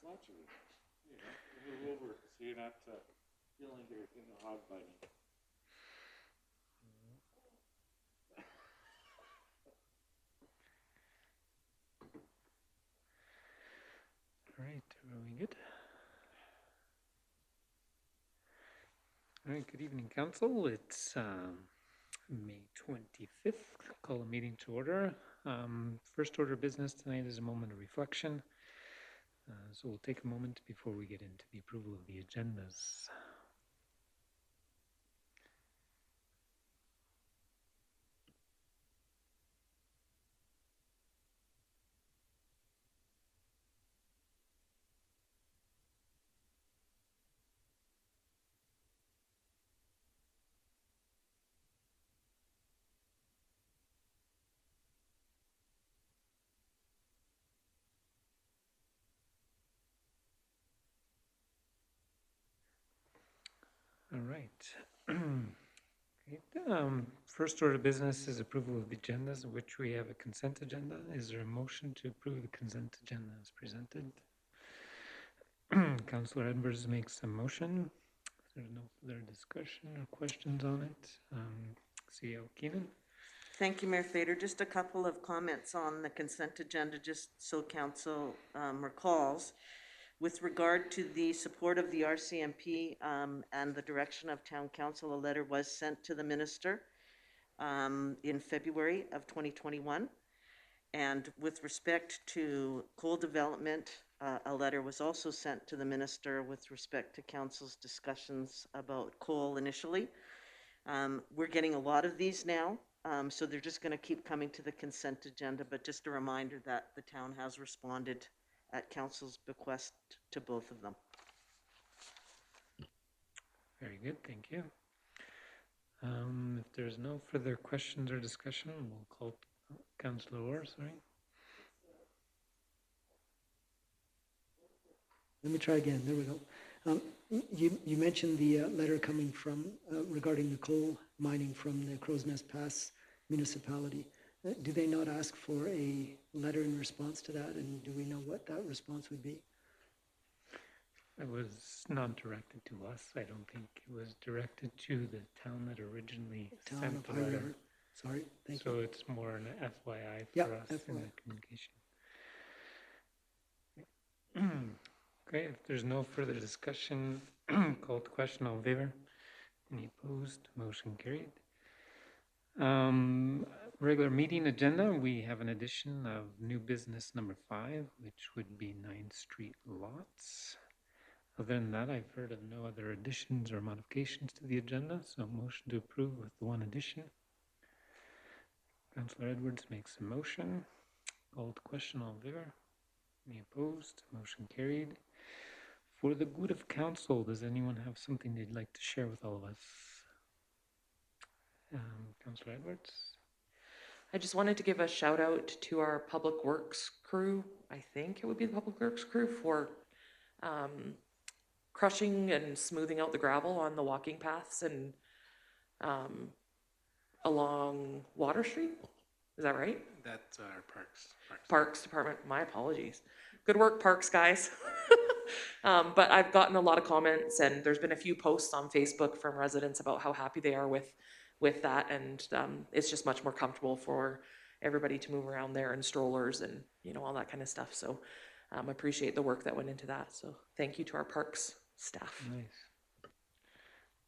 There's lots of room. You know, you move over so you're not feeling you're in the hog biting. All right, are we good? All right, good evening, Council. It's May 25th. Call a meeting to order. First order of business tonight is a moment of reflection. So we'll take a moment before we get into the approval of the agendas. All right. Okay. First order of business is approval of the agendas, of which we have a consent agenda. Is there a motion to approve the consent agenda as presented? Councillor Edwards makes a motion. If there's no further discussion or questions on it, CEO Keenan. Thank you, Mayor Fader. Just a couple of comments on the consent agenda, just so Council recalls. With regard to the support of the RCMP and the direction of Town Council, a letter was sent to the Minister in February of 2021. And with respect to coal development, a letter was also sent to the Minister with respect to Council's discussions about coal initially. We're getting a lot of these now, so they're just going to keep coming to the consent agenda, but just a reminder that the town has responded at Council's bequest to both of them. Very good, thank you. If there's no further questions or discussion, we'll call Councillor Orr, sorry. Let me try again. There we go. You mentioned the letter coming from regarding the coal mining from the Crow's Nest Pass municipality. Do they not ask for a letter in response to that, and do we know what that response would be? It was not directed to us. I don't think it was directed to the town that originally sent the letter. Sorry, thank you. So you. it's more an FYI for us FYI. in the communication. Okay, if there's no further discussion, call to question, all in favor? Any opposed? Motion carried. Regular meeting agenda, we have an addition of new business number 5, which would be 9th Street lots. Other than that, I've heard of no other additions or modifications to the agenda, so motion to approve with the one addition. Councillor Edwards makes a motion. Call to question, all in favor? Any opposed? Motion carried. For the good of council, does anyone have something they'd like to share with all of us? Councillor Edwards? I just wanted to give a shout out to our Public Works crew. I think it would be the Public Works crew for crushing and smoothing out the gravel on the walking paths and along Water Street. Is that right? That's our Parks Department. My apologies. Good work, Parks guys. But I've gotten a lot of comments, and there's been a few posts on Facebook from residents about how happy they are with that, and it's just much more comfortable for everybody to move around there in strollers and all that kind of stuff. So I appreciate the work that went into that. So thank you to our Parks staff. Nice.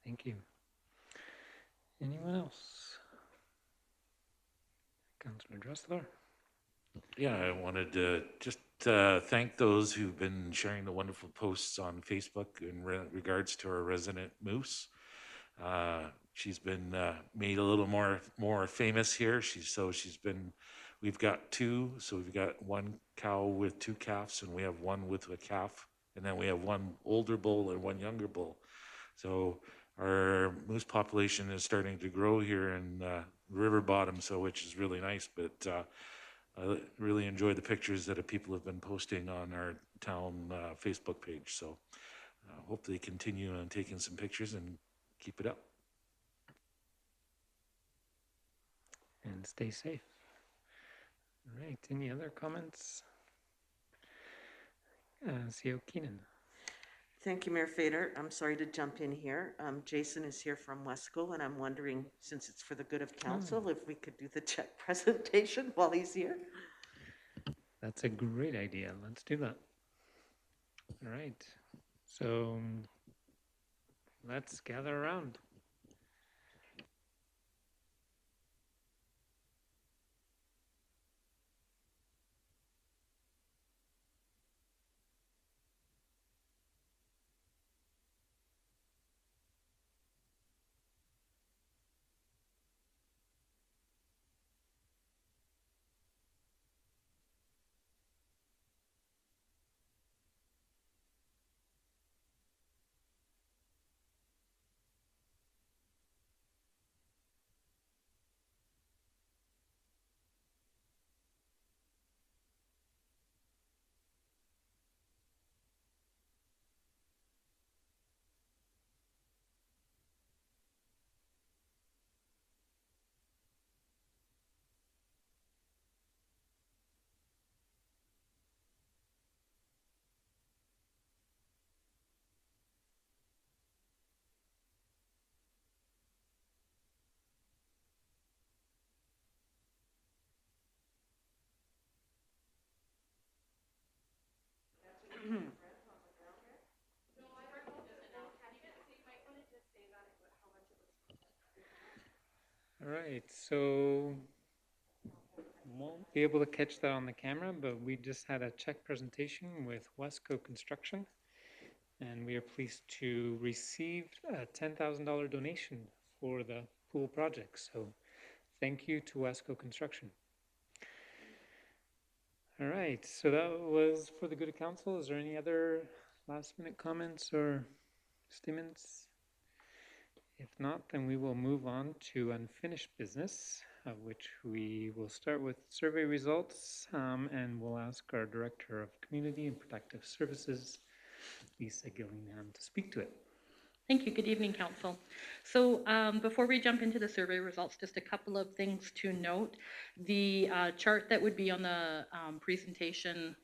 Thank you. Anyone else? Councillor Dressler? Yeah, I wanted to just thank those who've been sharing the wonderful posts on Facebook in regards to our resident moose. She's been made a little more famous here. We've got 2, so we've got 1 cow with 2 calves, and we have 1 with a calf, and then we have 1 older bull and 1 younger bull. So our moose population is starting to grow here in river bottom, which is really nice. But I really enjoy the pictures that people have been posting on our town Facebook page. So hope they continue on taking some pictures and keep it up. And stay safe. All right, any other comments? CO Keenan. Thank you, Mayor Fader. I'm sorry to jump in here. Jason is here from Wesco, and I'm wondering, since it's for the good of council, if we could do the check presentation while he's here. That's a great idea. Let's do that. All right. So let's gather around. All right, so won't be able to catch that on the camera, but we just had a check presentation with Wesco Construction, and we are pleased to receive a $10,000 donation for the pool project. So thank you to Wesco Construction. All right, so that was for the good of council. Is there any other last minute comments or statements? If not, then we will move on to unfinished business, of which we will start with survey results, and we'll ask our Director of Community and Protective Services, Lisa Gillingham, to speak to it. Thank you. Good evening, Council. So before we jump into the survey results, just a couple of things to note. The chart that would be on the presentation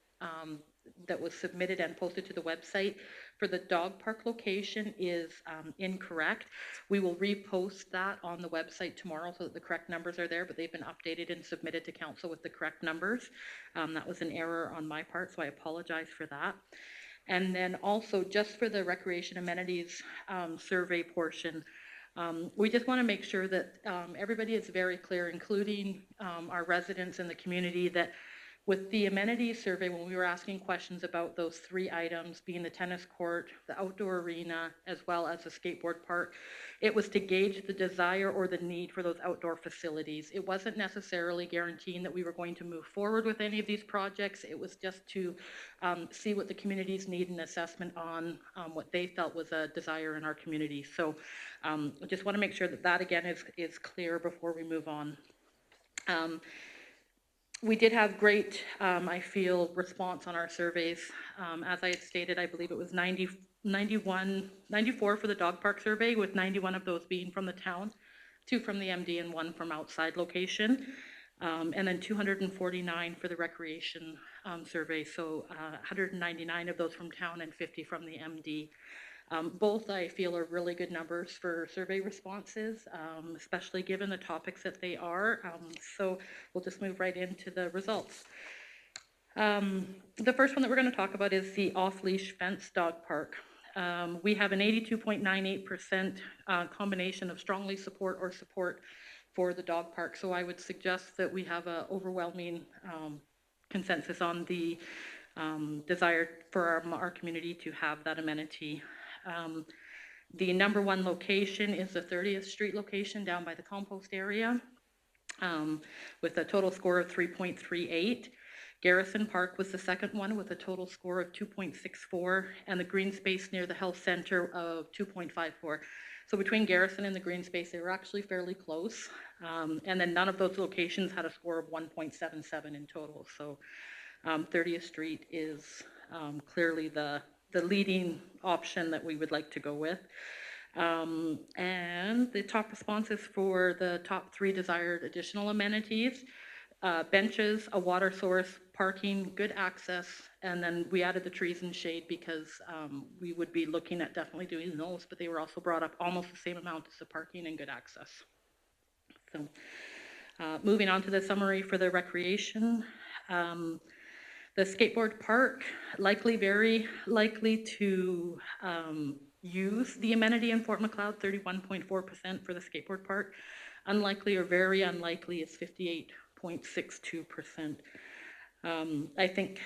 that was submitted and posted to the website for the dog park location is incorrect. We will repost that on the website tomorrow so that the correct numbers are there, but they've been updated and submitted to council with the correct numbers. That was an error on my part, so I apologize for that. And then also, just for the recreation amenities survey portion, we just want to make sure that everybody is very clear, including our residents in the community, that with the amenities survey, when we were asking questions about those 3 items, being the tennis court, the outdoor arena, as well as the skateboard park, it was to gauge the desire or the need for those outdoor facilities. It wasn't necessarily guaranteeing that we were going to move forward with any of these projects. It was just to see what the communities need and assessment on what they felt was a desire in our community. So I just want to make sure that that again is clear before we move on. We did have great, I feel, response on our surveys. As I had stated, I believe it was 94 for the dog park survey, with 91 of those being from the town, 2 from the MD and 1 from outside location. And then 249 for the recreation survey, so 199 of those from town and 50 from the MD. Both, I feel, are really good numbers for survey responses, especially given the topics that they are. So we'll just move right into the results. The first one that we're going to talk about is the off-leash fence dog park. We have an 82.98% combination of strongly support or support for the dog park. So I would suggest that we have an overwhelming consensus on the desire for our community to have that amenity. The number 1 location is the 30th Street location down by the compost area, with a total score of 3.38. Garrison Park was the second one with a total score of 2.64, and the green space near the health center of 2.54. So between Garrison and the green space, they were actually fairly close. And then none of those locations had a score of 1.77 in total. So 30th Street is clearly the leading option that we would like to go with. And the top responses for the top 3 desired additional amenities. benches, a water source, parking, good access, and then we added the trees and shade because we would be looking at definitely doing those, but they were also brought up almost the same amount as the parking and good access. So moving on to the summary for the recreation. The skateboard park, very likely to use the amenity in Fort Macleod, 31.4% for the skateboard park. Unlikely or very unlikely is 58.62%. I think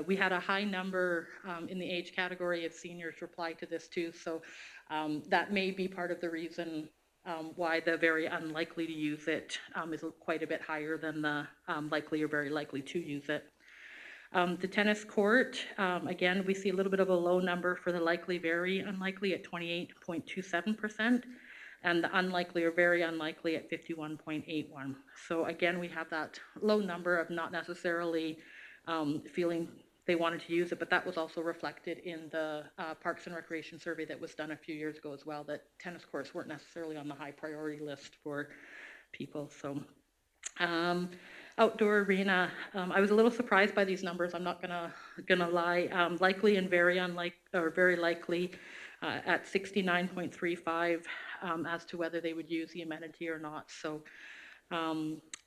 we had a high number in the age category of seniors reply to this too, so that may be part of the reason why the very unlikely to use it is quite a bit higher than the likely or very likely to use it. The tennis court, again, we see a little bit of a low number for the likely, very unlikely at 28.27%, and the unlikely or very unlikely at 51.81. So again, we have that low number of not necessarily feeling they wanted to use it, but that was also reflected in the Parks and Recreation survey that was done a few years ago as well, that tennis courts weren't necessarily on the high priority list for people. So outdoor arena, I was a little surprised by these numbers, I'm not gonna lie. Likely and very very likely at 69.35 as to whether they would use the amenity or not. So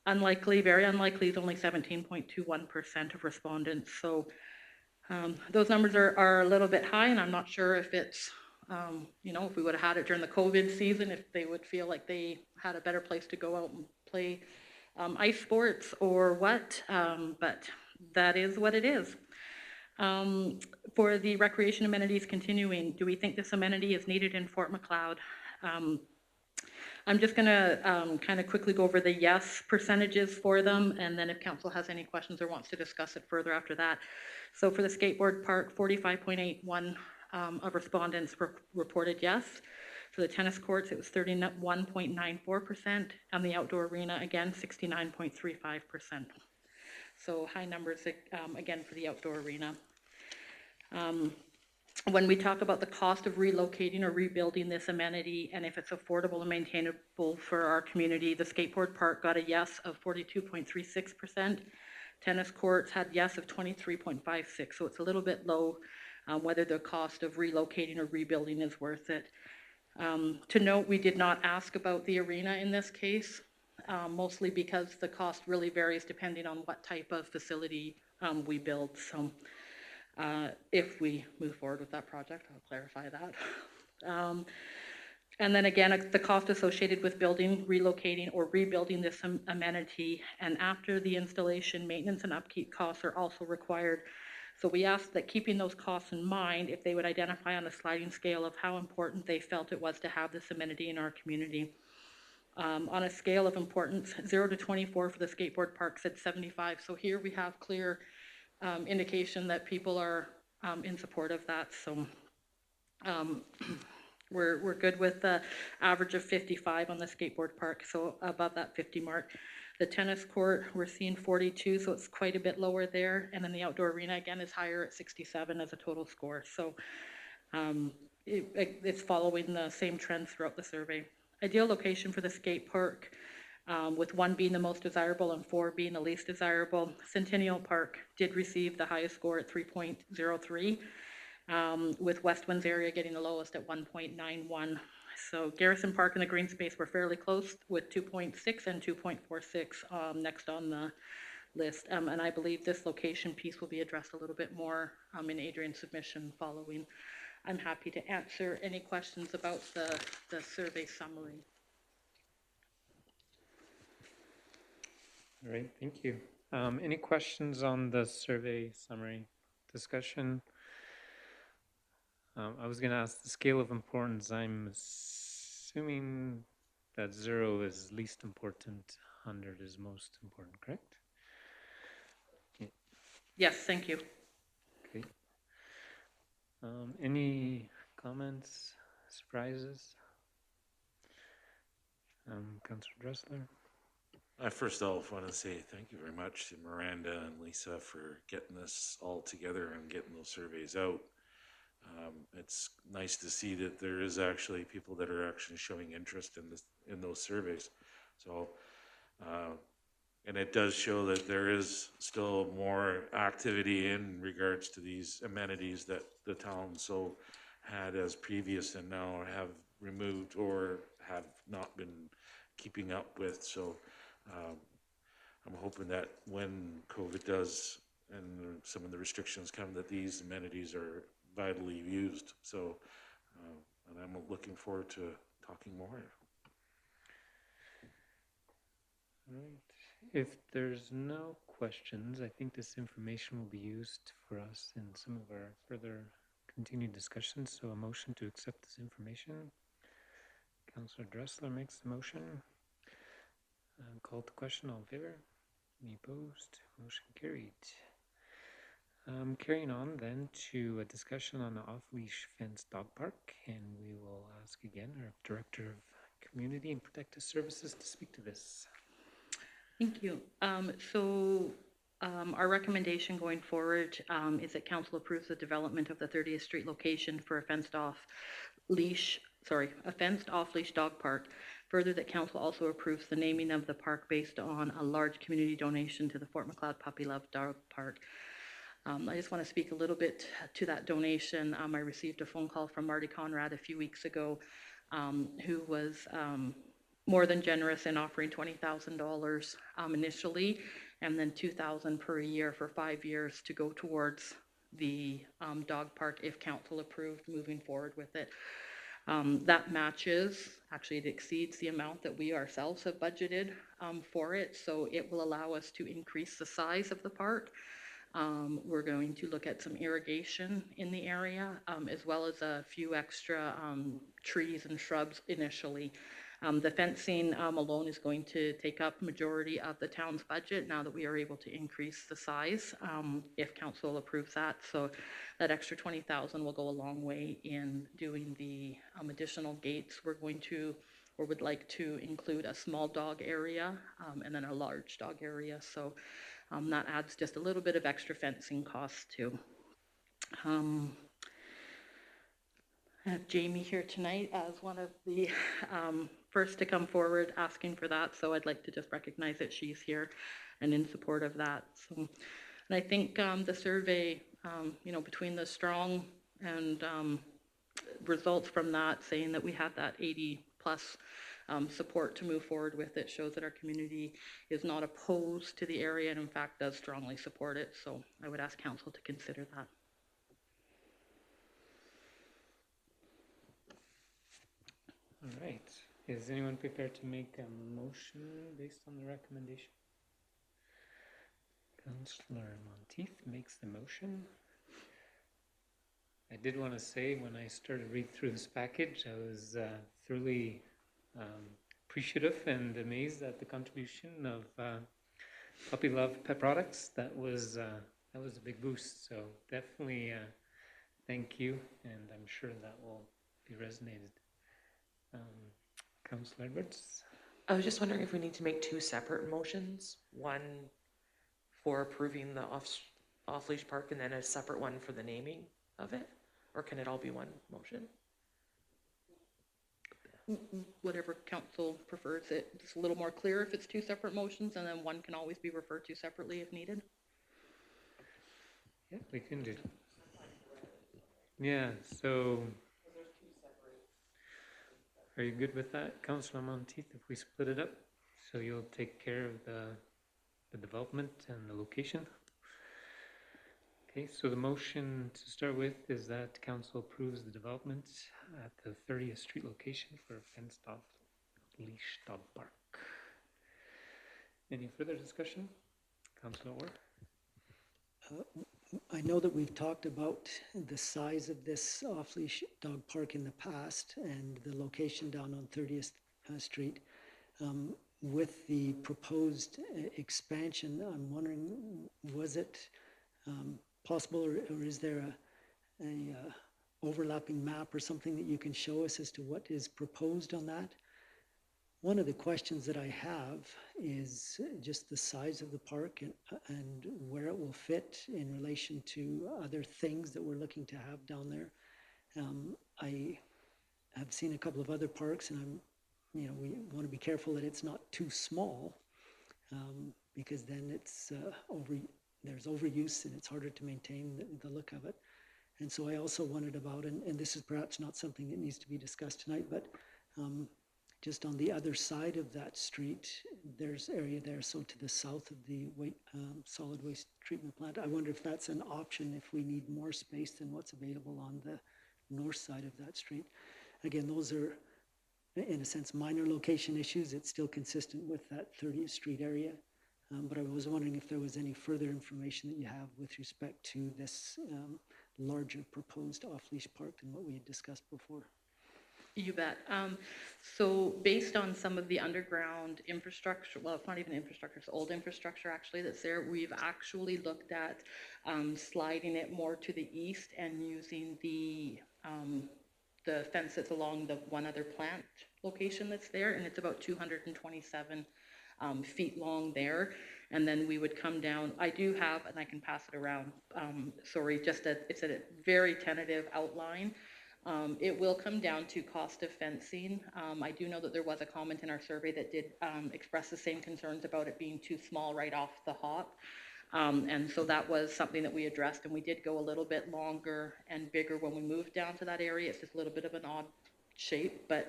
unlikely, very unlikely is only 17.21% of respondents. So those numbers are a little bit high, and I'm not sure if it's, you know, if we would have had it during the COVID season, if they would feel like they had a better place to go out and play ice sports or what, but that is what it is. For the recreation amenities continuing, do we think this amenity is needed in Fort Macleod? I'm just gonna kind of quickly go over the yes percentages for them, and then if council has any questions or wants to discuss it further after that. So for the skateboard park, 45.81 of respondents reported yes. For the tennis courts, it was 31.94%, and the outdoor arena, again, 69.35%. So high numbers, again, for the outdoor arena. When we talk about the cost of relocating or rebuilding this amenity, and if it's affordable and maintainable for our community, the skateboard park got a yes of 42.36%. Tennis courts had yes of 23.56%, so it's a little bit low whether the cost of relocating or rebuilding is worth it. To note, we did not ask about the arena in this case, mostly because the cost really varies depending on what type of facility we build. So if we move forward with that project, I'll clarify that. And then again, the cost associated with building, relocating, or rebuilding this amenity, and after the installation, maintenance and upkeep costs are also required. So we asked that, keeping those costs in mind, if they would identify on a sliding scale of how important they felt it was to have this amenity in our community. On a scale of importance, 0 to 24 for the skateboard park said 75. So here we have clear indication that people are in support of that. So we're good with the average of 55 on the skateboard park, so above that 50 mark. The tennis court, we're seeing 42, so it's quite a bit lower there. And then the outdoor arena, again, is higher at 67 as a total score. So it's following the same trends throughout the survey. Ideal location for the skate park, with 1 being the most desirable and 4 being the least desirable. Centennial Park did receive the highest score at 3.03, with Westwinds area getting the lowest at 1.91. So Garrison Park and the green space were fairly close with 2.6 and 2.46 next on the list. And I believe this location piece will be addressed a little bit more in Adrian's submission following. I'm happy to answer any questions about the survey summary. All right, thank you. Any questions on the survey summary discussion? I was going to ask the scale of importance. I'm assuming that 0 is least important, 100 is most important, correct? Yeah. Yes, thank you. Okay. Any comments, surprises? Councillor Dressler? I first off want to say thank you very much to Miranda and Lisa for getting this all together and getting those surveys out. It's nice to see that there is actually people that are actually showing interest in those surveys. So And it does show that there is still more activity in regards to these amenities that the town so had as previous and now have removed or have not been keeping up with. So I'm hoping that when COVID does and some of the restrictions come, that these amenities are vitally used. So, and I'm looking forward to talking more. All right. If there's no questions, I think this information will be used for us in some of our further continued discussions. So a motion to accept this information. Councillor Dressler makes the motion. Call to question, all in favor? Any opposed? Motion carried. Carrying on then to a discussion on the off-leash fenced dog park, and we will ask again our Director of Community and Protective Services to speak to this. Thank you. Our recommendation going forward is that council approves the development of the 30th Street location for a fenced off-leash dog park. Further, that council also approves the naming of the park based on a large community donation to the Fort Macleod Puppy Love Dog Park. I just want to speak a little bit to that donation. I received a phone call from Marty Conrad a few weeks ago, who was more than generous in offering $20,000 initially, and then $2,000 per year for 5 years to go towards the dog park if council approved moving forward with it. That matches, actually it exceeds the amount that we ourselves have budgeted for it, so it will allow us to increase the size of the park. We're going to look at some irrigation in the area, as well as a few extra trees and shrubs initially. The fencing alone is going to take up majority of the town's budget now that we are able to increase the size, if council approves that. So that extra $20,000 will go a long way in doing the additional gates. We're going to, or would like to include a small dog area and then a large dog area. So that adds just a little bit of extra fencing costs too. I have Jamie here tonight as one of the first to come forward asking for that, so I'd like to just recognize that she's here and in support of that. So, and I think the survey, between the strong and results from that, saying that we had that 80 plus support to move forward with it, shows that our community is not opposed to the area and in fact does strongly support it. So I would ask council to consider that. All right. Is anyone prepared to make a motion based on the recommendation? Councillor Monteith makes the motion. I did want to say, when I started reading through this package, I was thoroughly appreciative and amazed at the contribution of Puppy Love Pet Products. That was a big boost. So definitely thank you, and I'm sure that will be resonated. Councillor Edwards. I was just wondering if we need to make two separate motions, one for approving the off-leash park and then a separate one for the naming of it, or can it all be one motion? Whatever council prefers. It's a little more clear if it's two separate motions, and then one can always be referred to separately if needed. Yeah, we can do. Yeah, so are you good with that, Councillor Monteith, if we split it up? So you'll take care of the development and the location? Okay, so the motion to start with is that council approves the development at the 30th Street location for a fenced off leash dog park. Any further discussion? Councillor Orr? I know that we've talked about the size of this off-leash dog park in the past and the location down on 30th Street. With the proposed expansion, I'm wondering, was it possible, or is there a overlapping map or something that you can show us as to what is proposed on that? One of the questions that I have is just the size of the park and where it will fit in relation to other things that we're looking to have down there. I have seen a couple of other parks, and we want to be careful that it's not too small. because then it's there's overuse and it's harder to maintain the look of it. And so I also wondered about, and this is perhaps not something that needs to be discussed tonight, but just on the other side of that street, there's area there, so to the south of the solid waste treatment plant. I wonder if that's an option if we need more space than what's available on the north side of that street. Again, those are, in a sense, minor location issues. It's still consistent with that 30th Street area. But I was wondering if there was any further information that you have with respect to this larger proposed off-leash park than what we had discussed before. You bet. So based on some of the underground infrastructure, well, it's not even infrastructure, it's old infrastructure actually that's there, we've actually looked at sliding it more to the east and using the fence that's along the one other plant location that's there, and it's about 227 feet long there. And then we would come down, I do have, and I can pass it around, sorry, it's a very tentative outline. It will come down to cost of fencing. I do know that there was a comment in our survey that did express the same concerns about it being too small right off the hop. And so that was something that we addressed, and we did go a little bit longer and bigger when we moved down to that area. It's just a little bit of an odd shape, but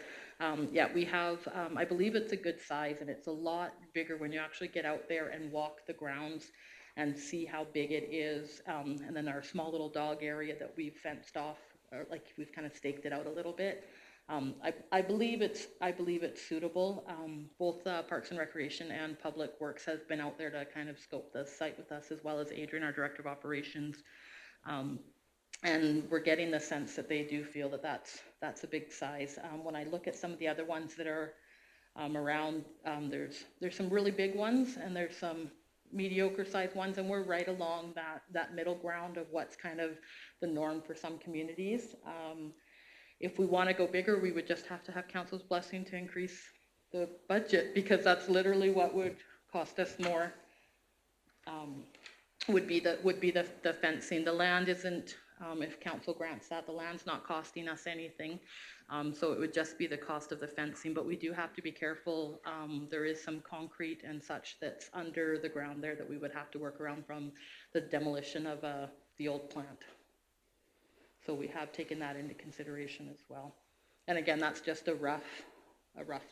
yeah, we have, I believe it's a good size, and it's a lot bigger when you actually get out there and walk the grounds and see how big it is. And then our small little dog area that we've fenced off, or like we've kind of staked it out a little bit. I believe it's suitable. Both Parks and Recreation and Public Works has been out there to kind of scope the site with us, as well as Adrian, our Director of Operations. And we're getting the sense that they do feel that that's a big size. When I look at some of the other ones that are around, there's some really big ones, and there's some mediocre sized ones, and we're right along that middle ground of what's kind of the norm for some communities. If we want to go bigger, we would just have to have council's blessing to increase the budget, because that's literally what would cost us more. Would be the fencing. The land isn't, if council grants that, the land's not costing us anything. So it would just be the cost of the fencing, but we do have to be careful. There is some concrete and such that's under the ground there that we would have to work around from the demolition of the old plant. So we have taken that into consideration as well. And again, that's just a rough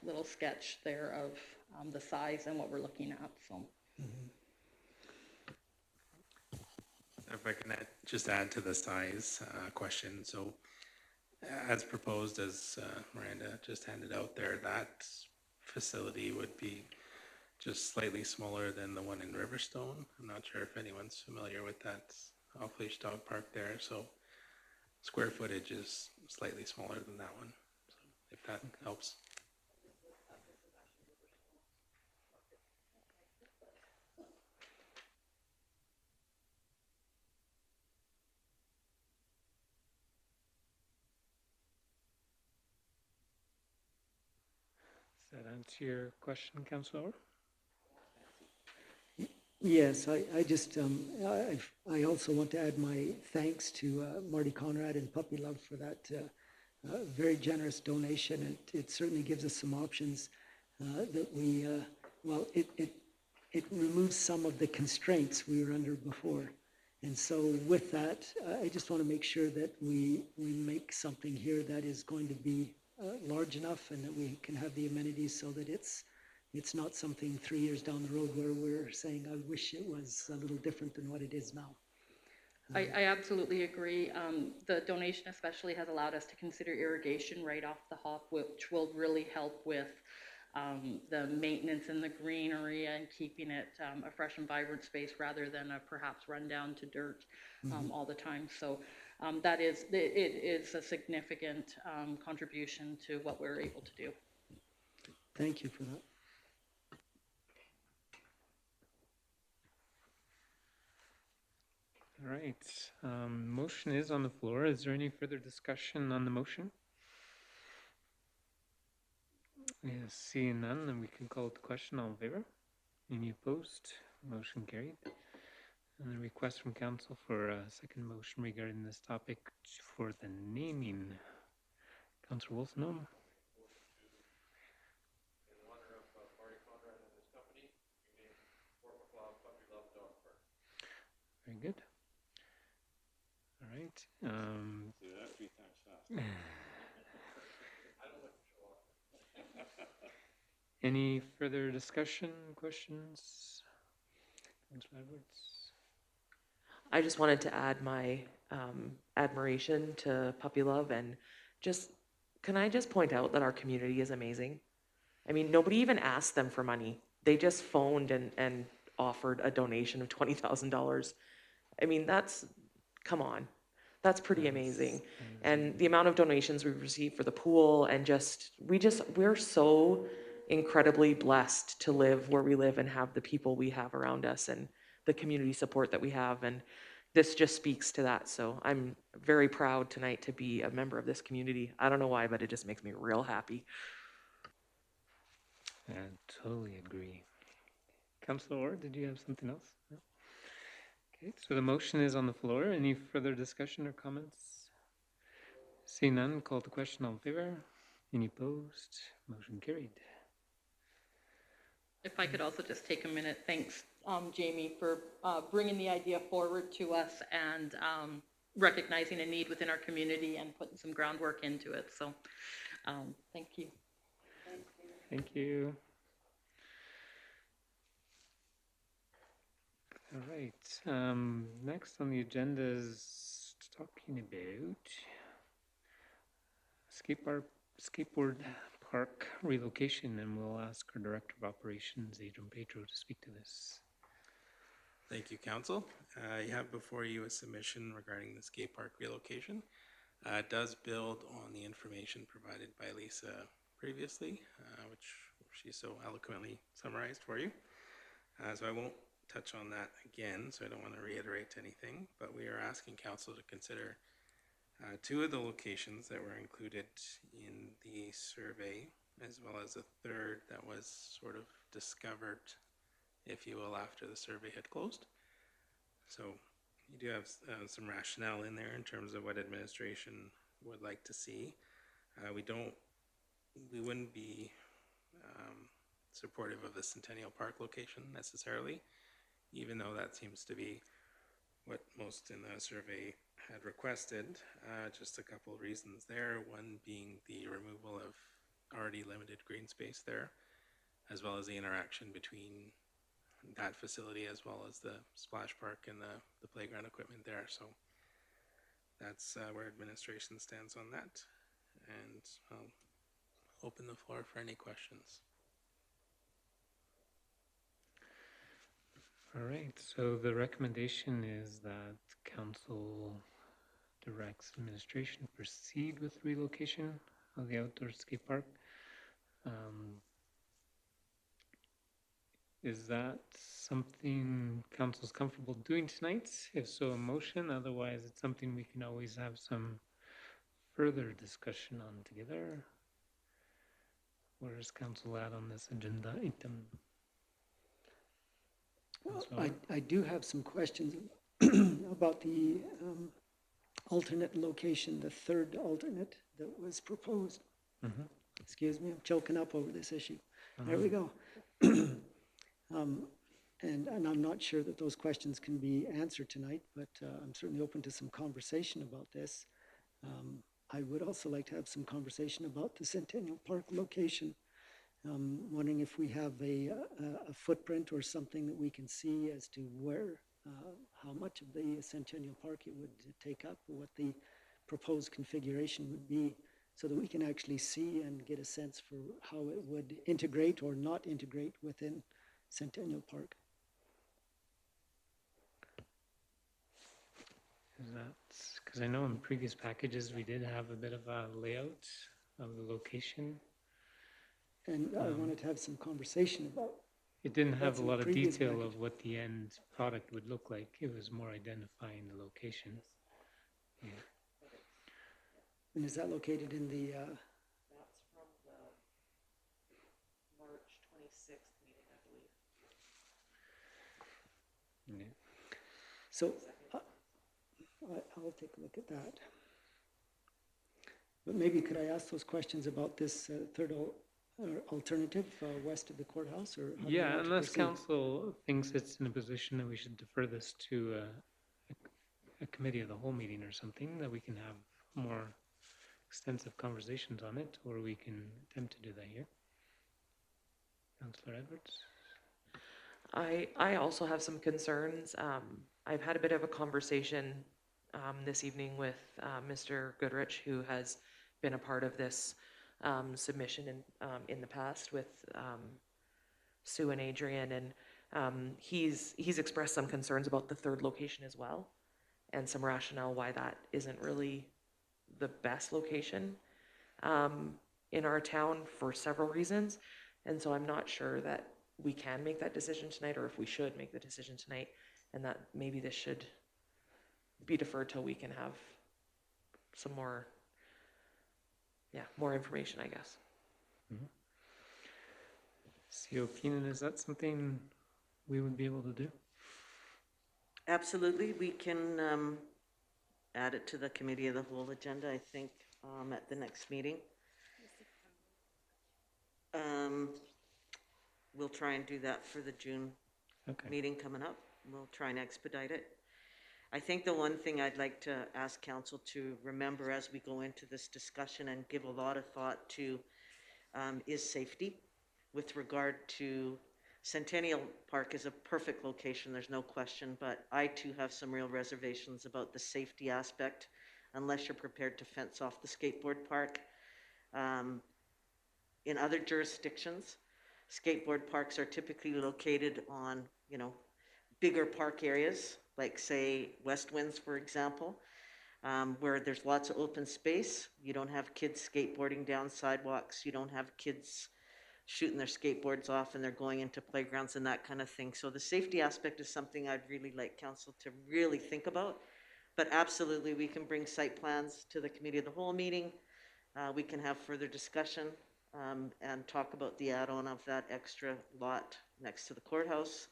little sketch there of the size and what we're looking at. So. Mm-hmm. If I can just add to the size question. So as proposed, as Miranda just handed out there, that facility would be just slightly smaller than the one in Riverstone. I'm not sure if anyone's familiar with that off-leash dog park there. So square footage is slightly smaller than that one, so if that helps. Does that answer your question, Councillor? Yes, I just, I also want to add my thanks to Marty Conrad and Puppy Love for that very generous donation. And it certainly gives us some options that we, well, it removes some of the constraints we were under before. And so with that, I just want to make sure that we make something here that is going to be large enough, and that we can have the amenities so that it's not something 3 years down the road where we're saying, I wish it was a little different than what it is now. I absolutely agree. The donation especially has allowed us to consider irrigation right off the hop, which will really help with the maintenance and the greenery and keeping it a fresh and vibrant space rather than a perhaps run down to dirt all the time. So it is a significant contribution to what we're able to do. Thank you for that. All right, motion is on the floor. Is there any further discussion on the motion? Yes, seeing none, then we can call it the question. All in favor? Any opposed? Motion carried. And the request from council for a second motion regarding this topic for the naming. Councillor Wolfenholm. good. All right. Any further discussion, questions? Councillor Edwards? I just wanted to add my admiration to Puppy Love and just, can I just point out that our community is amazing? I mean, nobody even asked them for money. They just phoned and offered a donation of $20,000. I mean, come on, that's pretty amazing. And the amount of donations we've received for the pool and we're so incredibly blessed to live where we live and have the people we have around us and the community support that we have. And this just speaks to that. So I'm very proud tonight to be a member of this community. I don't know why, but it just makes me real happy. I totally agree. Councillor Orr, did you have something else? No? Okay, so the motion is on the floor. Any further discussion or comments? Seeing none, call the question. All in favor? Any opposed? Motion carried. If I could also just take a minute, thanks, Jamie, for bringing the idea forward to us and recognizing a need within our community and putting some groundwork into it. So thank you. Thank you. All right. Next on the agenda is talking about skateboard park relocation, and we'll ask our Director of Operations, Adrian Pedro, to speak to this. Thank you, Council. You have before you a submission regarding the skate park relocation. It does build on the information provided by Lisa previously, which she so eloquently summarized for you. So I won't touch on that again, so I don't want to reiterate anything, but we are asking Council to consider two of the locations that were included in the survey, as well as a third that was sort of discovered, if you will, after the survey had closed. So you do have some rationale in there in terms of what administration would like to see. We wouldn't be supportive of the Centennial Park location necessarily, even though that seems to be what most in the survey had requested. Just a couple of reasons there, one being the removal of already limited green space there, as well as the interaction between that facility as well as the splash park and the playground equipment there. So that's where administration stands on that. And I'll open the floor for any questions. All right, so the recommendation is that council directs administration to proceed with relocation of the outdoor skate park. Is that something council's comfortable doing tonight? If so, a motion. Otherwise, it's something we can always have some further discussion on together. Where is council at on this agenda item? Well, I do have some questions about the alternate location, the third alternate that was proposed. Excuse me, I'm choking up over this issue. There we go. And I'm not sure that those questions can be answered tonight, but I'm certainly open to some conversation about this. I would also like to have some conversation about the Centennial Park location. Wondering if we have a footprint or something that we can see as to where, how much of the Centennial Park it would take up, what the proposed configuration would be, so that we can actually see and get a sense for how it would integrate or not integrate within Centennial Park. Is that, because I know in previous packages we did have a bit of a layout of the location. And I wanted to have some conversation about. It didn't have That's a in lot of previous detail package. of what the end product would look like. It was more identifying the location. Yeah. And is that located in the, That's from the March 26th meeting, I believe. Yeah. so I'll take a look at that. But maybe could I ask those questions about this third alternative west of the courthouse, or how do you Yeah, want to unless proceed? council thinks it's in a position that we should defer this to a committee of the whole meeting or something, that we can have more extensive conversations on it, or we can attempt to do that here. Councillor Edwards? I also have some concerns. I've had a bit of a conversation this evening with Mr. Goodrich, who has been a part of this submission in the past with Sue and Adrian, and he's expressed some concerns about the third location as well, and some rationale why that isn't really the best location in our town for several reasons. And so I'm not sure that we can make that decision tonight, or if we should make the decision tonight, and that maybe this should be deferred till we can have some more, more information, I guess. CO Keenan, is that something we would be able to do? Absolutely, we can add it to the committee of the whole agenda, I think, at the next meeting. We'll try and do that for the June meeting coming up. We'll try and expedite it. I think the one thing I'd like to ask council to remember as we go into this discussion and give a lot of thought to is safety. With regard to Centennial Park is a perfect location, there's no question, but I too have some real reservations about the safety aspect unless you're prepared to fence off the skateboard park. In other jurisdictions, skateboard parks are typically located on, bigger park areas, like say West Winds, for example, where there's lots of open space. You don't have kids skateboarding down sidewalks. You don't have kids shooting their skateboards off and they're going into playgrounds and that kind of thing. So the safety aspect is something I'd really like council to really think about. But absolutely, we can bring site plans to the committee of the whole meeting. We can have further discussion and talk about the add-on of that extra lot next to the courthouse.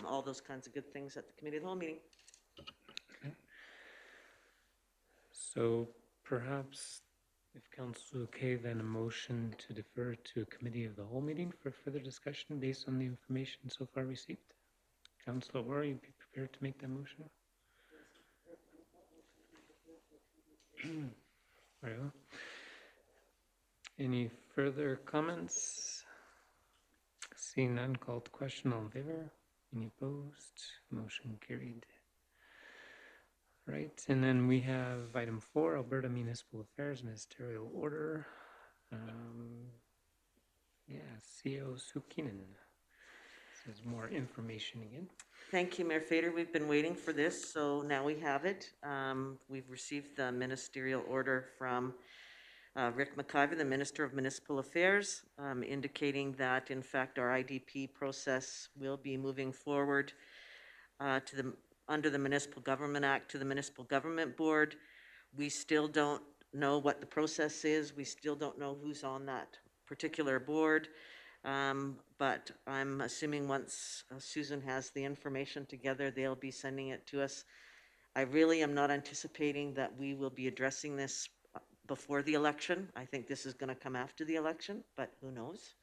All those kinds of good things at the committee of the whole meeting. Okay. So perhaps, if council is okay, then a motion to defer to a committee of the whole meeting for further discussion based on the information so far received. Councillor Ware, you be prepared to make that motion? Very well. Any further comments? Seeing none, called to question. All in favor? Any opposed? Motion carried. Right, and then we have item 4, Alberta Municipal Affairs Ministerial Order. CO Sukinen. This is more information again. Thank you, Mayor Fader. We've been waiting for this, so now we have it. We've received the ministerial order from Rick McIver, the Minister of Municipal Affairs, indicating that, in fact, our IDP process will be moving forward under the Municipal Government Act to the Municipal Government Board. We still don't know what the process is. We still don't know who's on that particular board. But I'm assuming once Susan has the information together, they'll be sending it to us. I really am not anticipating that we will be addressing this before the election. I think this is going to come after the election, but who knows?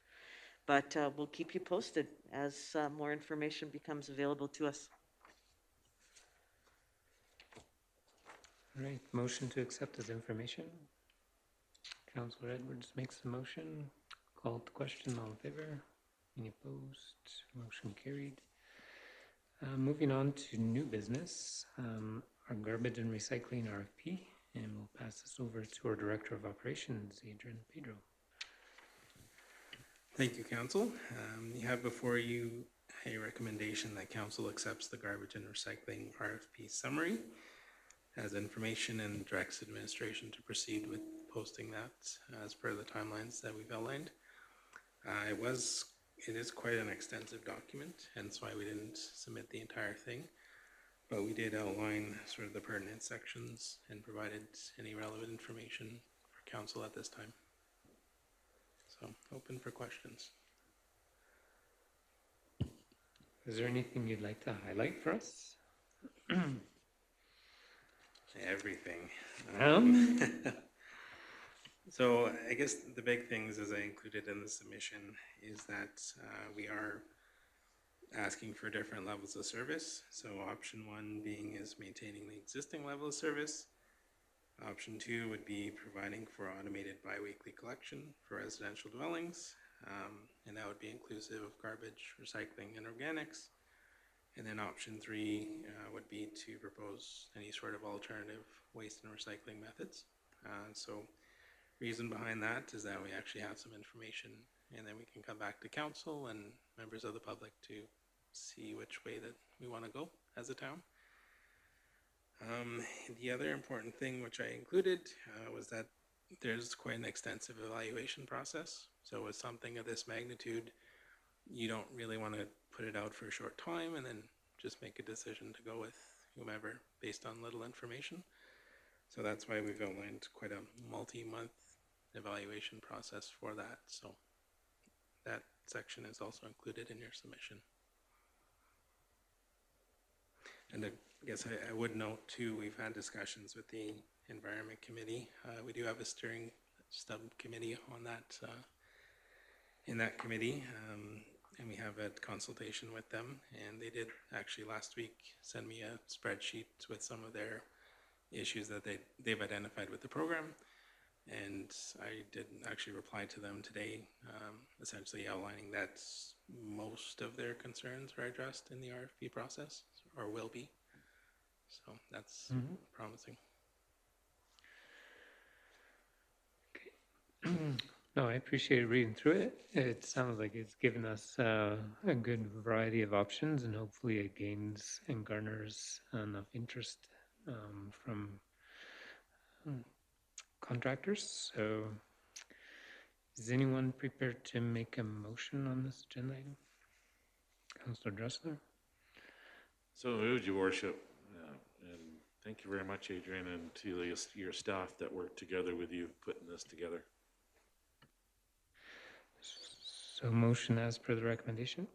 But we'll keep you posted as more information becomes available to us. All right, motion to accept as information. Councillor Edwards makes the motion. Called to question. All in favor? Any opposed? Motion carried. Moving on to new business, our garbage and recycling RFP, and we'll pass this over to our Director of Operations, Adrian Pedro. Thank you, Council. You have before you a recommendation that Council accepts the garbage and recycling RFP summary as information and directs administration to proceed with posting that as per the timelines that we've outlined. It is quite an extensive document, hence why we didn't submit the entire thing, but we did outline sort of the pertinent sections and provided any relevant information for council at this time. So open for questions. Is there anything you'd like to highlight for us? Everything. So I guess the big things, as I included in the submission, is that we are asking for different levels of service. So option 1 being is maintaining the existing level of service. Option 2 would be providing for automated biweekly collection for residential dwellings, and that would be inclusive of garbage, recycling, and organics. And then option 3 would be to propose any sort of alternative waste and recycling methods. So reason behind that is that we actually have some information, and then we can come back to council and members of the public to see which way that we want to go as a town. The other important thing which I included was that there's quite an extensive evaluation process. So with something of this magnitude, you don't really want to put it out for a short time and then just make a decision to go with whomever based on little information. So that's why we've outlined quite a multi-month evaluation process for that. So that section is also included in your submission. And I guess I would note too, we've had discussions with the Environment Committee. We do have a steering subcommittee on that, in that committee, and we have a consultation with them. And they did actually last week send me a spreadsheet with some of their issues that they've identified with the program. And I did actually reply to them today, essentially outlining that most of their concerns are addressed in the RFP process, or will be. So that's promising. No, I appreciate reading through it. It sounds like it's given us a good variety of options, and hopefully it gains and garners enough interest from contractors. So is anyone prepared to make a motion on this agenda item? Councillor Dressler? So moved, Your Worship. And thank you very much, Adrian, and to your staff that worked together with you putting this together. So motion as per the recommendation?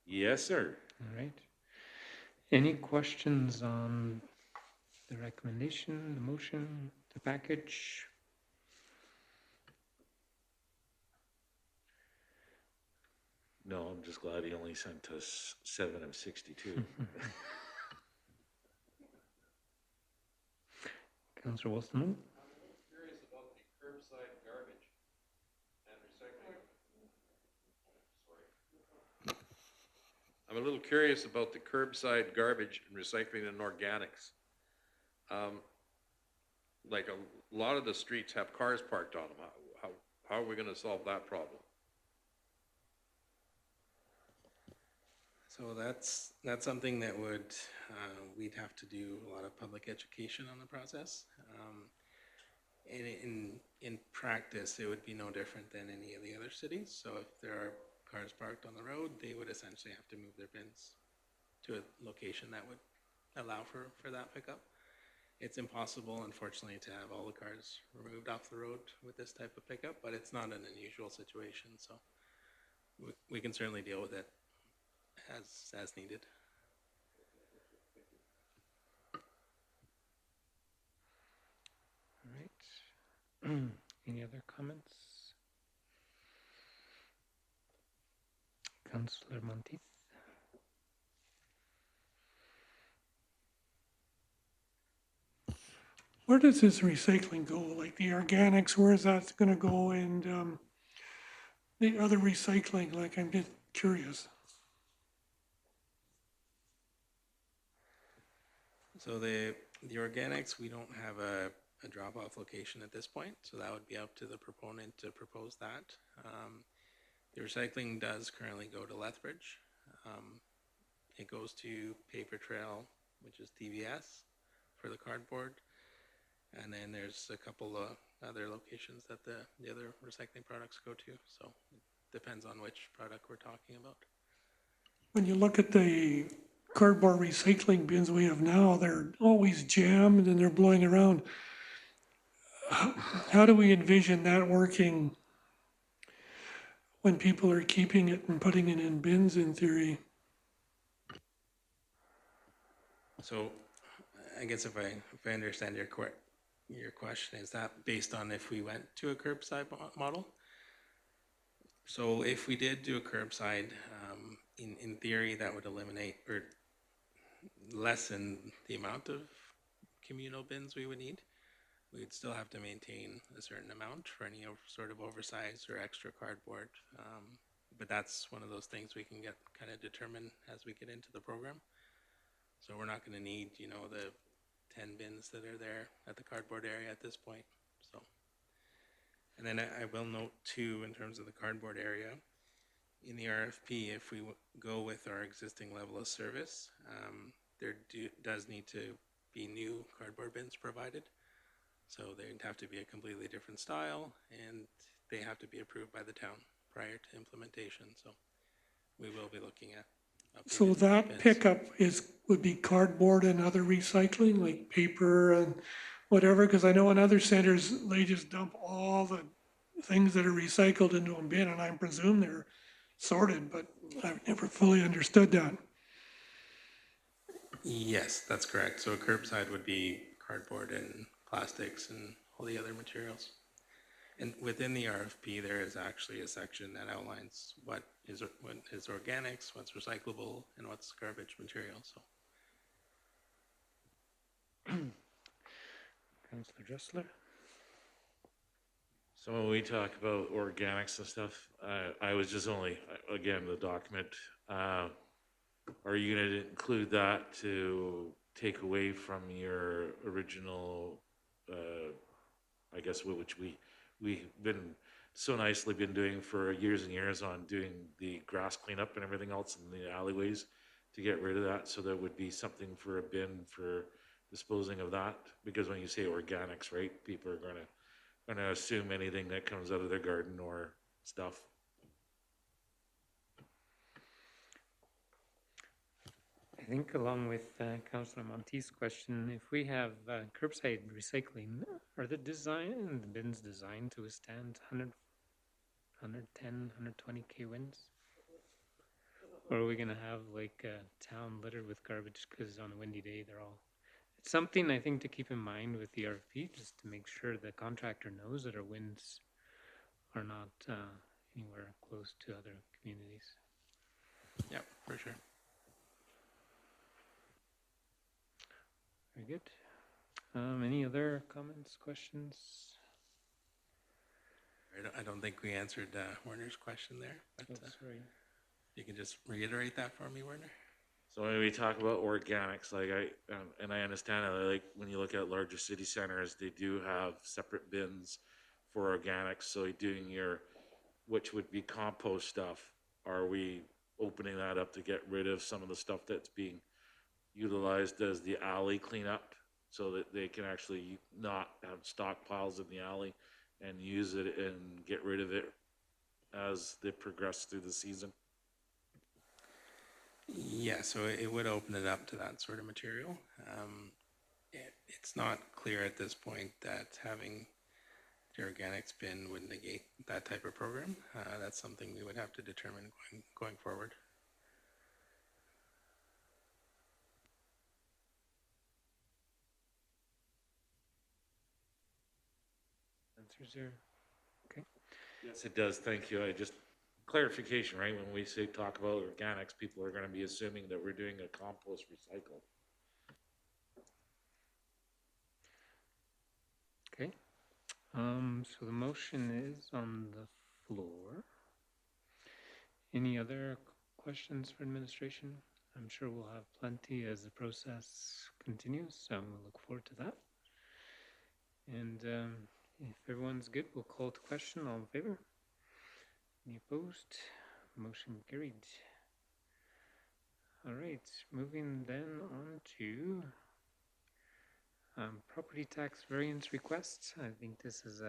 Yes, sir. All right. Any questions on the recommendation, the motion, the package? No, I'm just glad he only sent us 7 of 62. Councillor Wilson? Curious about the curbside garbage and recycling. Sorry. I'm a little curious about the curbside garbage and recycling and organics. Like a lot of the streets have cars parked on them. How are we going to solve that problem? So that's something that would, we'd have to do a lot of public education on the process. And in practice, it would be no different than any of the other cities. So if there are cars parked on the road, they would essentially have to move their bins to a location that would allow for that pickup. It's impossible, unfortunately, to have all the cars removed off the road with this type of pickup, but it's not an unusual situation. So we can certainly deal with it as needed. All right. Any other comments? Councillor Monteith? Where does this recycling go? Like the organics, where is that going to go? And the other recycling, like I'm just curious. So the organics, we don't have a drop-off location at this point, so that would be up to the proponent to propose that. The recycling does currently go to Lethbridge. It goes to Paper Trail, which is TVS for the cardboard. And then there's a couple of other locations that the other recycling products go to. So it depends on which product we're talking about. When you look at the cardboard recycling bins we have now, they're always jammed and they're blowing around. How do we envision that working when people are keeping it and putting it in bins in theory? So I guess if I understand your question, is that based on if we went to a curbside model? So if we did do a curbside, in theory, that would eliminate or lessen the amount of communal bins we would need. We'd still have to maintain a certain amount for any sort of oversized or extra cardboard. But that's one of those things we can get kind of determine as we get into the program. So we're not going to need, you know, the 10 bins that are there at the cardboard area at this point. So, and then I will note too, in terms of the cardboard area, in the RFP, if we go with our existing level of service, there does need to be new cardboard bins provided. So they'd have to be a completely different style, and they have to be approved by the town prior to implementation. So we will be looking at So updated that bins. pickup would be cardboard and other recycling, like paper and whatever, because I know in other centers, they just dump all the things that are recycled into a bin, and I presume they're sorted, but I've never fully understood that. Yes, that's correct. So curbside would be cardboard and plastics and all the other materials. And within the RFP, there is actually a section that outlines what is organics, what's recyclable, and what's garbage material. So Councillor Dressler? So when we talk about organics and stuff, I was just only, again, the document, are you going to include that to take away from your original, I guess, which we've been so nicely been doing for years and years on doing the grass cleanup and everything else in the alleyways to get rid of that, so there would be something for a bin for disposing of that? Because when you say organics, right, people are gonna assume anything that comes out of their garden or stuff. I think along with Councillor Monteith's question, if we have curbside recycling, are the bins designed to withstand 110, 120K winds? Or are we gonna have like a town littered with garbage because on a windy day it's something I think to keep in mind with the RFP, just to make sure the contractor knows that our winds are not anywhere close to other communities. yeah, for sure. Very good. Any other comments, questions? I don't think we answered Werner's question there, but Oh, sorry. you can just reiterate that for me, Werner. So when we talk about organics, like and I understand that, like when you look at larger city centers, they do have separate bins for organics. So doing which would be compost stuff, are we opening that up to get rid of some of the stuff that's being utilized as the alley cleanup, so that they can actually not have stockpiles in the alley and use it and get rid of it as they progress through the season? Yeah, so it would open it up to that sort of material. It's not clear at this point that having the organics bin would negate that type of program. That's something we would have to determine going forward. Answers there? Okay. Yes, it does. Thank you. I just clarification, right? When we say talk about organics, people are going to be assuming that we're doing a compost recycle. Okay. So the motion is on the floor. Any other questions for administration? I'm sure we'll have plenty as the process continues, so we'll look forward to that. And if everyone's good, we'll call to question. All in favor? Any opposed? Motion carried. All right, moving then on to property tax variance requests. I think this is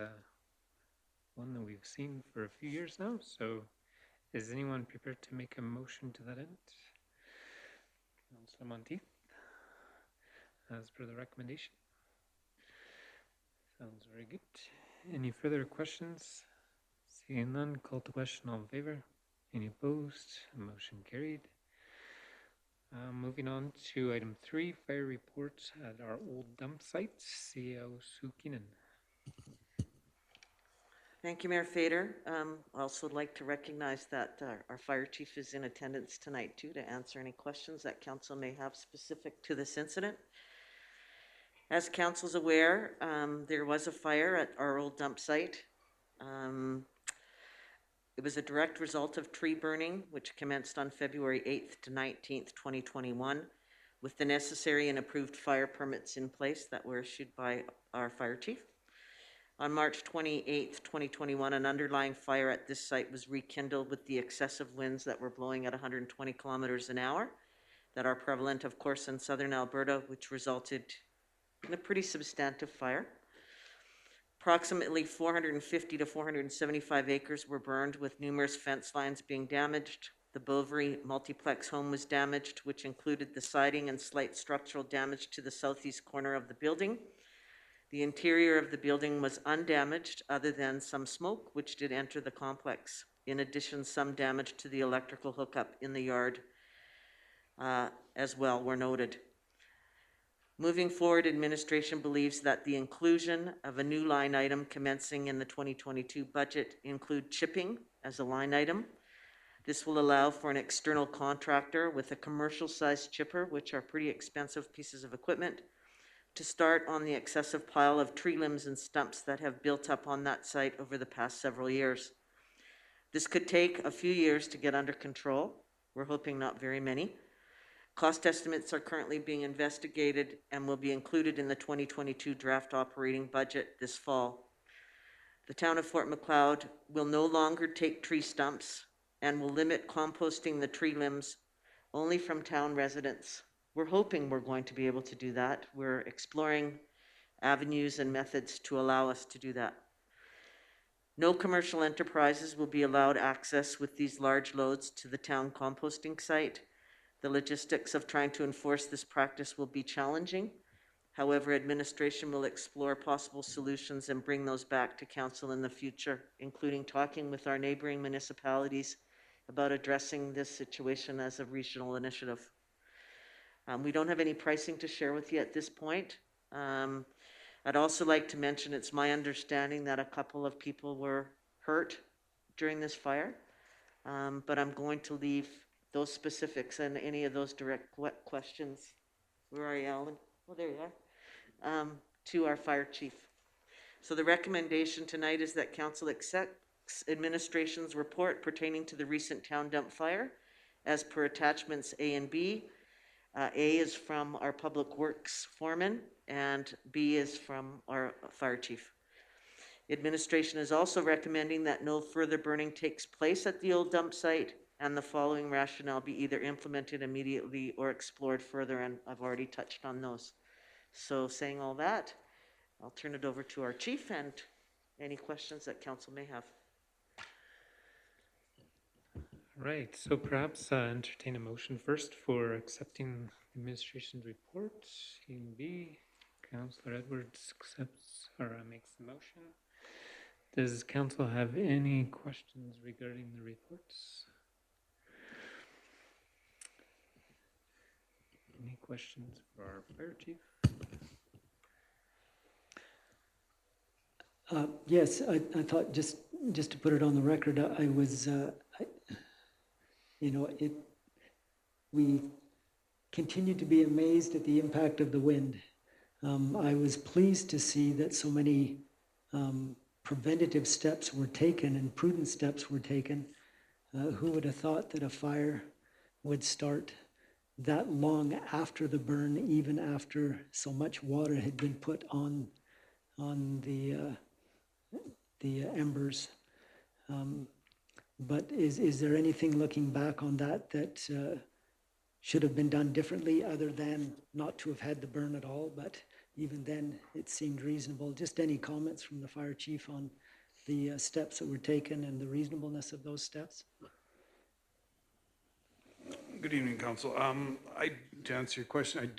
one that we've seen for a few years now. So is anyone prepared to make a motion to that end? Councillor Monteith, as per the recommendation. Sounds very good. Any further questions? Seeing none, call to question. All in favor? Any opposed? Motion carried. Moving on to item 3, fire reports at our old dump site, CEO Sukinen. Thank you, Mayor Fader. I also would like to recognize that our fire chief is in attendance tonight too to answer any questions that council may have specific to this incident. As council's aware, there was a fire at our old dump site. It was a direct result of tree burning, which commenced on February 8th to 19th, 2021, with the necessary and approved fire permits in place that were issued by our fire chief. On March 28th, 2021, an underlying fire at this site was rekindled with the excessive winds that were blowing at 120 kilometers an hour that are prevalent, of course, in southern Alberta, which resulted in a pretty substantive fire. Approximately 450 to 475 acres were burned, with numerous fence lines being damaged. The Bovary multiplex home was damaged, which included the siding and slight structural damage to the southeast corner of the building. The interior of the building was undamaged other than some smoke, which did enter the complex. In addition, some damage to the electrical hookup in the yard as well were noted. Moving forward, administration believes that the inclusion of a new line item commencing in the 2022 budget include chipping as a line item. This will allow for an external contractor with a commercial-sized chipper, which are pretty expensive pieces of equipment, to start on the excessive pile of tree limbs and stumps that have built up on that site over the past several years. This could take a few years to get under control. We're hoping not very many. Cost estimates are currently being investigated and will be included in the 2022 draft operating budget this fall. The town of Fort McLeod will no longer take tree stumps and will limit composting the tree limbs only from town residents. We're hoping we're going to be able to do that. We're exploring avenues and methods to allow us to do that. No commercial enterprises will be allowed access with these large loads to the town composting site. The logistics of trying to enforce this practice will be challenging. However, administration will explore possible solutions and bring those back to council in the future, including talking with our neighboring municipalities about addressing this situation as a regional initiative. We don't have any pricing to share with you at this point. I'd also like to mention it's my understanding that a couple of people were hurt during this fire, but I'm going to leave those specifics and any of those direct questions. Where are you, Alan? Oh, there you are. To our fire chief. So the recommendation tonight is that council accepts administration's report pertaining to the recent town dump fire as per attachments A and B. A is from our public works foreman and B is from our fire chief. Administration is also recommending that no further burning takes place at the old dump site, and the following rationale be either implemented immediately or explored further, and I've already touched on those. So saying all that, I'll turn it over to our chief and any questions that council may have. Right, so perhaps entertain a motion first for accepting administration's report. A and B, Councillor Edwards accepts or makes the motion. Does council have any questions regarding the reports? Any questions for our fire chief? Yes, I thought just to put it on the record, I was, we continue to be amazed at the impact of the wind. I was pleased to see that so many preventative steps were taken and prudent steps were taken. Who would have thought that a fire would start that long after the burn, even after so much water had been put on the embers? But is there anything looking back on that should have been done differently other than not to have had the burn at all? But even then, it seemed reasonable. Just any comments from the fire chief on the steps that were taken and the reasonableness of those steps? Good evening, Council. To answer your question,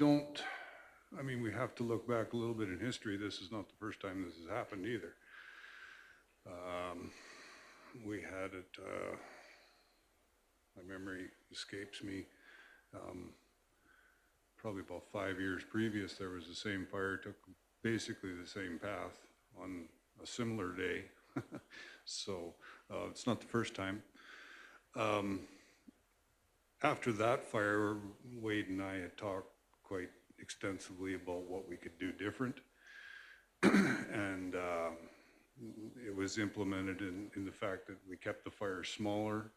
I mean, we have to look back a little bit in history. This is not the first time this has happened either. We had it, my memory escapes me, probably about 5 years previous, there was the same fire, took basically the same path on a similar day So, it's not the first time. After that fire, Wade and I had talked quite extensively about what we could do different. And it was implemented in the fact that we kept the fire smaller,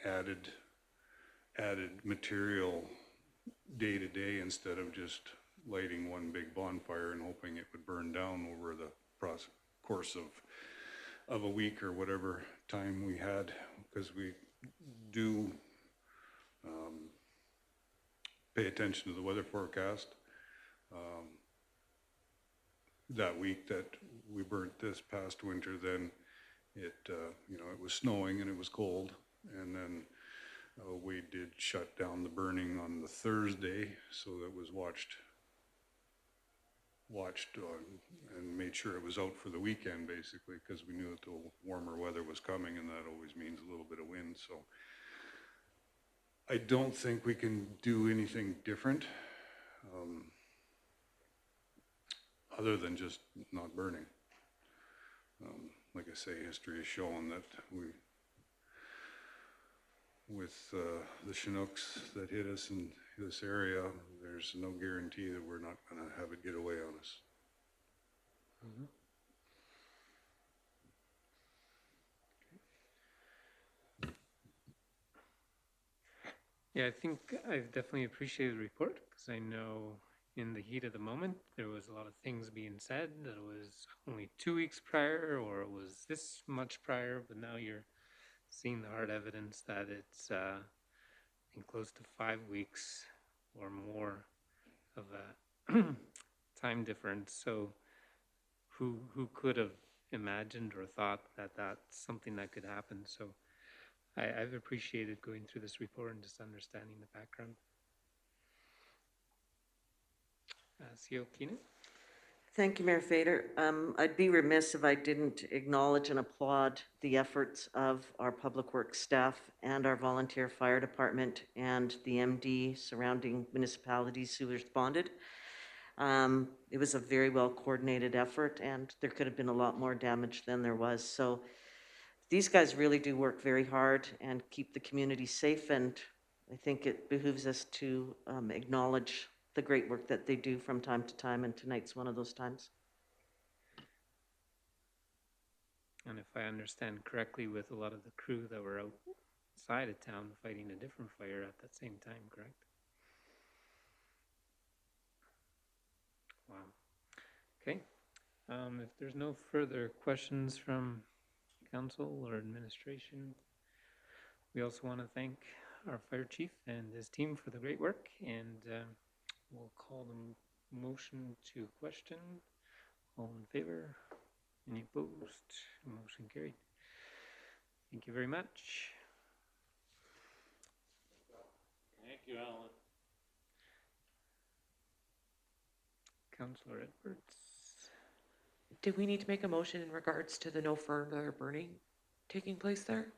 added material day to day instead of just lighting one big bonfire and hoping it would burn down over the course of a week or whatever time we had, because we do pay attention to the weather forecast. That week that we burnt this past winter, then it, you know, it was snowing and it was cold, and then we did shut down the burning on the Thursday, so that was watched and made sure it was out for the weekend, basically, because we knew that the warmer weather was coming, and that always means a little bit of wind. So I don't think we can do anything different other than just not burning. Like I say, history has shown that with the Chinooks that hit us in this area, there's no guarantee that we're not going to have it get away on us. Yeah, I think I've definitely appreciated the report, because I know in the heat of the moment, there was a lot of things being said that it was only 2 weeks prior, or it was this much prior, but now you're seeing the hard evidence that it's in close to 5 weeks or more of a time difference. So who could have imagined or thought that that's something that could happen? So I've appreciated going through this report and just understanding the background. CO Keenan? Thank you, Mayor Fader. I'd be remiss if I didn't acknowledge and applaud the efforts of our Public Works staff and our volunteer fire department and the MD surrounding municipalities who responded. It was a very well coordinated effort, and there could have been a lot more damage than there was. So these guys really do work very hard and keep the community safe, and I think it behooves us to acknowledge the great work that they do from time to time, and tonight's one of those times. And if I understand correctly, with a lot of the crew that were outside of town fighting a different fire at that same time, correct? Wow. Okay. If there's no further questions from council or administration, we also want to thank our fire chief and his team for the great work, and we'll call the motion to question. All in favor? Any opposed? Motion carried. Thank you very much. Thank you, Alan. Councillor Edwards. Do we need to make a motion in regards to the no further burning taking place there?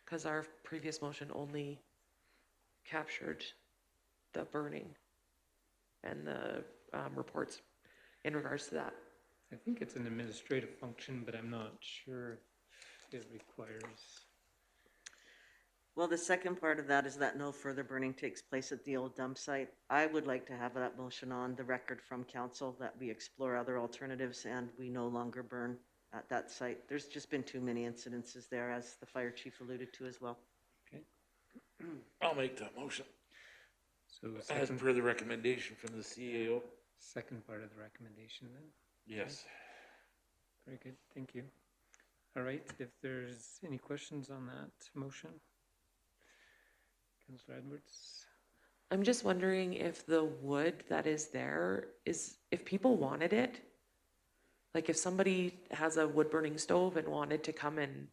Because our previous motion only captured the burning and the reports in regards to that. I think it's an administrative function, but I'm not sure if it requires. Well, the second part of that is that no further burning takes place at the old dump site. I would like to have that motion on the record from council that we explore other alternatives and we no longer burn at that site. There's just been too many incidences there, as the fire chief alluded to as well. Okay. I'll make that motion. So As per the recommendation from the CAO. second part of the recommendation then. Yes. Very good. Thank you. All right. If there's any questions on that motion, Councillor Edwards. I'm just wondering if the wood that is there is, if people wanted it, like if somebody has a wood burning stove and wanted to come and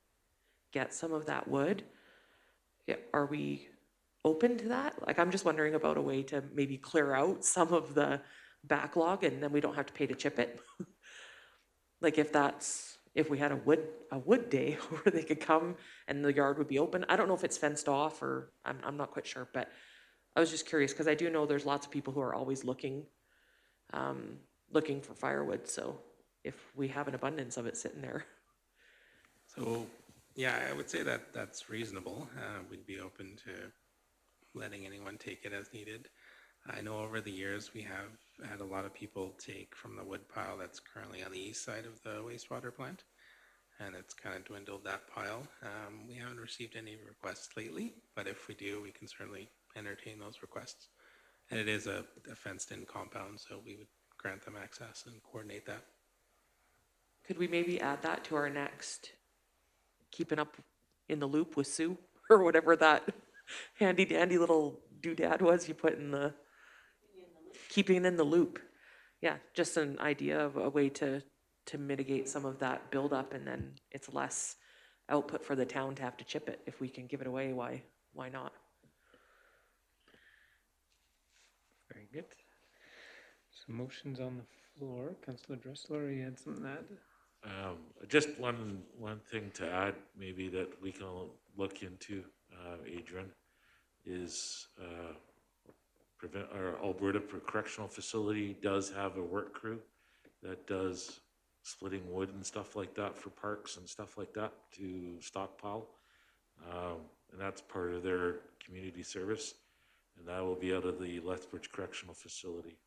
get some of that wood, are we open to that? Like, I'm just wondering about a way to maybe clear out some of the backlog and then we don't have to pay to chip it. Like if we had a wood day where they could come and the yard would be open. I don't know if it's fenced off, or I'm not quite sure, but I was just curious because I do know there's lots of people who are always looking for firewood. So if we have an abundance of it sitting there. So, yeah, I would say that that's reasonable. We'd be open to letting anyone take it as needed. I know over the years we have had a lot of people take from the wood pile that's currently on the east side of the wastewater plant, and it's kind of dwindled that pile. We haven't received any requests lately, but if we do, we can certainly entertain those requests. And it is a fenced-in compound, so we would grant them access and coordinate that. Could we maybe add that to our next keeping up in the loop with Sue or whatever that handy dandy little doodad was you put in the keeping in the loop? Yeah, just an idea of a way to mitigate some of that buildup, and then it's less output for the town to have to chip it. If we can give it away, why not? Very good. So motions on the floor. Councillor Dressler, you had something to add? Just one thing to add, maybe that we can look into, Adrian, is our Alberta Correctional Facility does have a work crew that does splitting wood and stuff like that for parks and stuff like that to stockpile. And that's part of their community service. And that will be out of the Lethbridge Correctional Facility.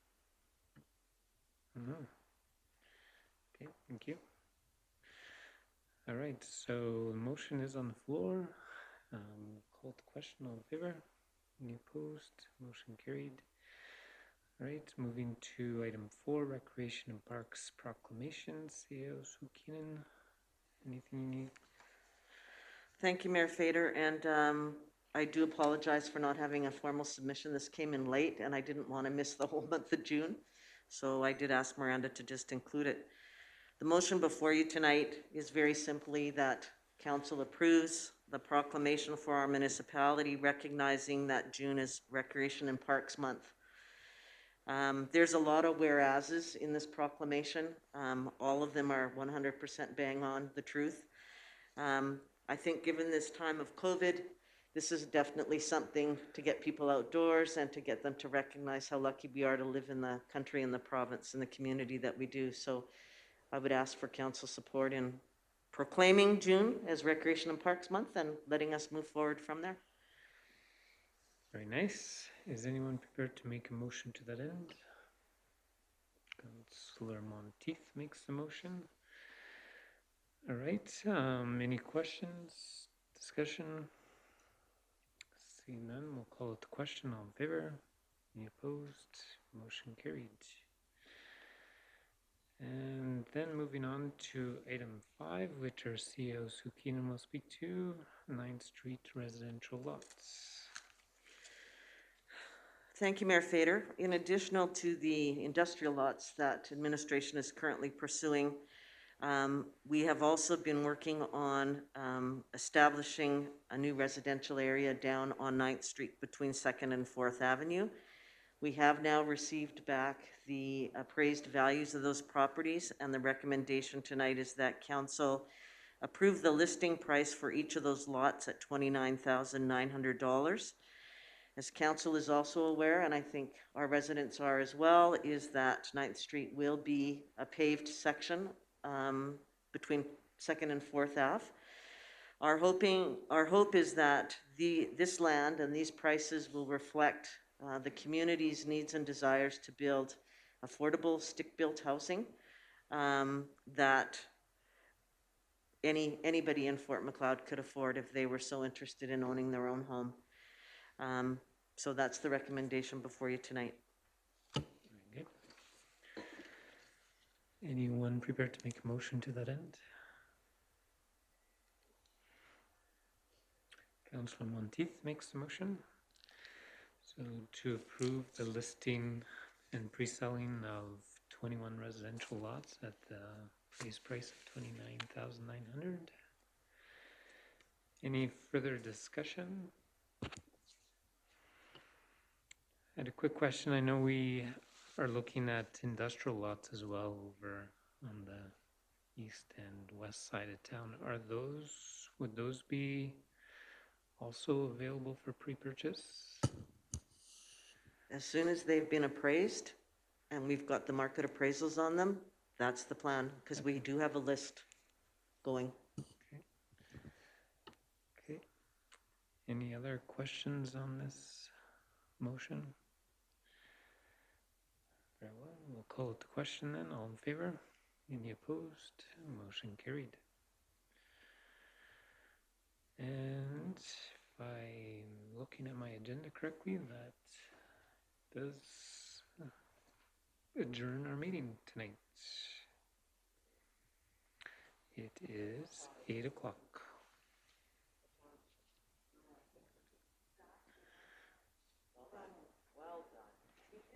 Okay, thank you. All right, so the motion is on the floor. Call the question, all in favor? Any opposed? Motion carried. All right, moving to item 4, Recreation and Parks Proclamation. CEO Sukinen, anything you need? Thank you, Mayor Fader, and I do apologize for not having a formal submission. This came in late, and I didn't want to miss the whole month of June, so I did ask Miranda to just include it. The motion before you tonight is very simply that Council approves the proclamation for our municipality, recognizing that June is Recreation and Parks Month. There's a lot of whereases in this proclamation. All of them are 100% bang on the truth. I think given this time of COVID, this is definitely something to get people outdoors and to get them to recognize how lucky we are to live in the country and the province and the community that we do. So I would ask for council support in proclaiming June as Recreation and Parks Month and letting us move forward from there. Very nice. Is anyone prepared to make a motion to that end? Councillor Monteith makes the motion. All right, any questions, discussion? Seeing none, we'll call it the question. All in favor? Any opposed? Motion carried. And then moving on to item 5, which our CEO Sukinen will speak to, 9th Street residential lots. Thank you, Mayor Fader. In addition to the industrial lots that administration is currently pursuing, we have also been working on establishing a new residential area down on 9th Street between 2nd and 4th Avenue. We have now received back the appraised values of those properties, and the recommendation tonight is that council approve the listing price for each of those lots at $29,900. As council is also aware, and I think our residents are as well, is that 9th Street will be a paved section between 2nd and 4th Ave. Our hope is that this land and these prices will reflect the community's needs and desires to build affordable stick-built housing that anybody in Fort Macleod could afford if they were so interested in owning their own home. So that's the recommendation before you tonight. Very good. Anyone prepared to make a motion to that end? Councillor Monteith makes the motion. So to approve the listing and pre-selling of 21 residential lots at the base price of $29,900. Any further discussion? I had a quick question. I know we are looking at industrial lots as well over on the east and west side of town. Would those be also available for pre-purchase? As soon as they've been appraised and we've got the market appraisals on them, That's the plan, because we do have a list going. Okay. Any other questions on this motion? Very well, we'll call it the question then. All in favor? Any opposed? Motion carried. And if I'm looking at my agenda correctly, that does adjourn our meeting tonight. It is 8 o'clock.